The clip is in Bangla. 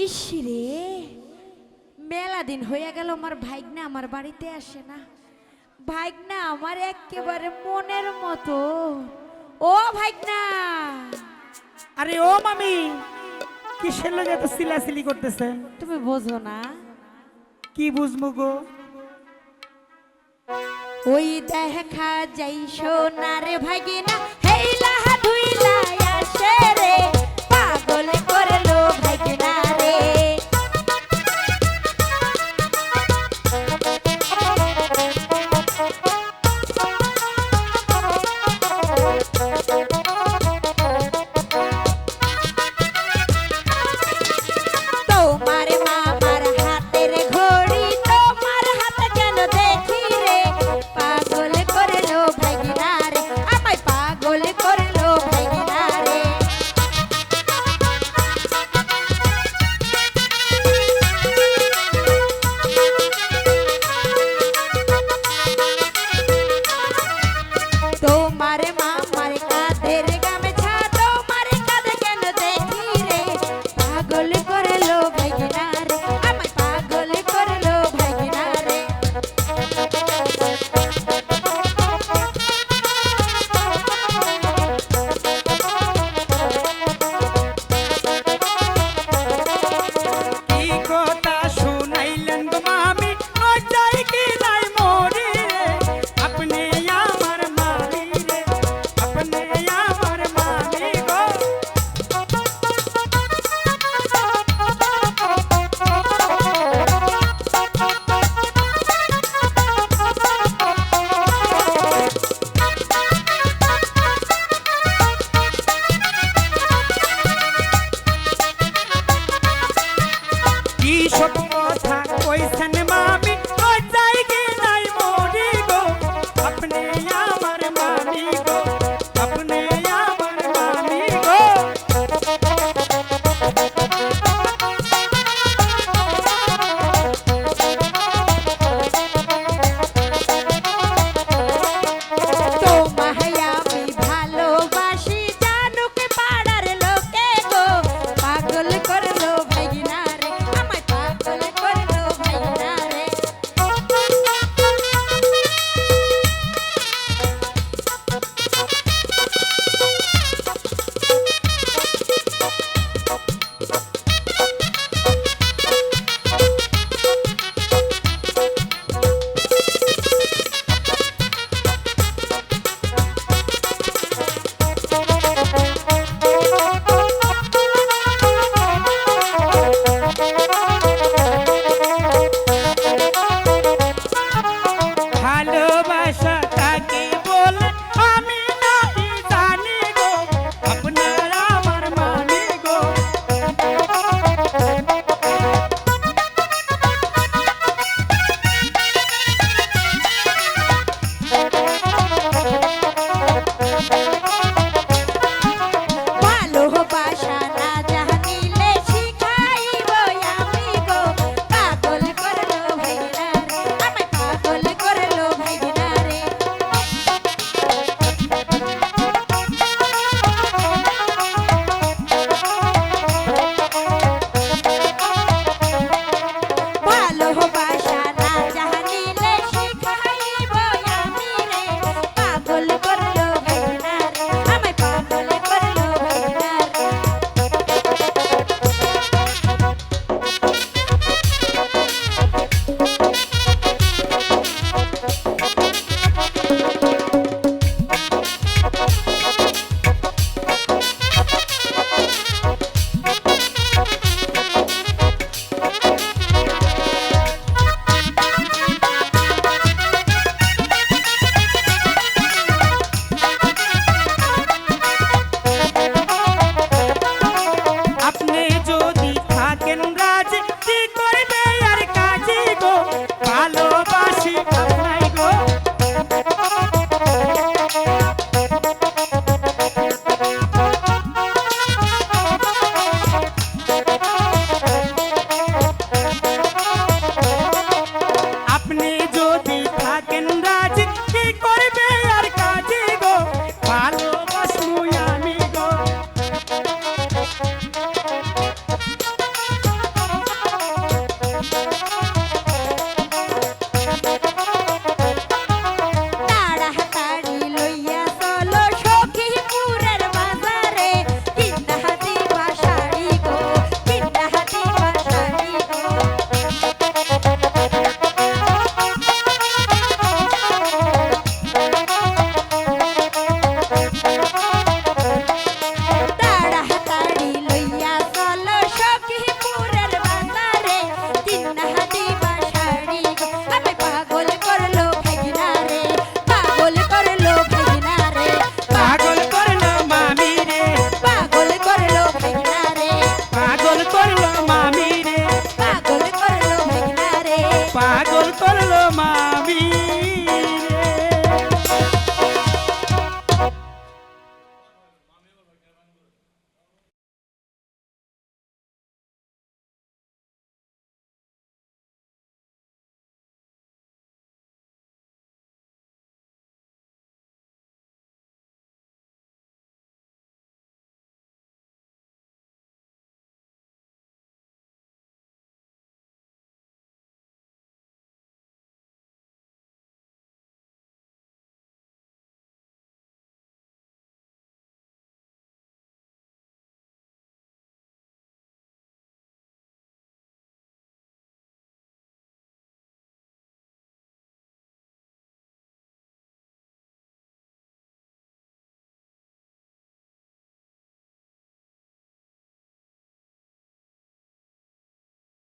ইসরে মেলা দিন হয়ে গেল আমার ভাইগনা আমার বাড়িতে আসে না। ভাইগনা আমার একেবারে মনের মতো। ও ভাইগনা, আরে ও মামি, কিসের লগে এত সিলাসিলি করতেছেন? তুমি বোঝো না? কি বুঝবো গো? ওই দেখা যাই সোনার ভাগিনা হেইলা ধুইলা আসে রে, পাগল করলো ভাগিনা রে। তোমার মামার হাতের ঘড়ি তোমার হাতে কেন দেখি রে, পাগল করলো ভাগিনা রে, আমায় পাগল করলো ভাগিনা রে। তোমার মামার কাঁধের গামছা তোমার কাঁধে কেন দেখি রে, পাগল করলো ভাগিনা রে, আমায় পাগল করলো ভাগিনা রে। কি কথা শুনাইলেন গো মামি, লজ্জায় কি নাই মরি রে? আপনি আমার মামি রে, আপনি আমার মামি গো। কি সব কথা কইছেন মামি, লজ্জায় কি নাই মরি গো। আপনি আমার মামি গো, আপনি আমার মামি গো। তোমায় আমি ভালোবাসি জানুক পাড়ার লোকে গো, পাগল করলো ভাগিনা রে, আমায় পাগল করলো করলো মামি রে পাগল করলো ভাগনা রে পাগল করলো মা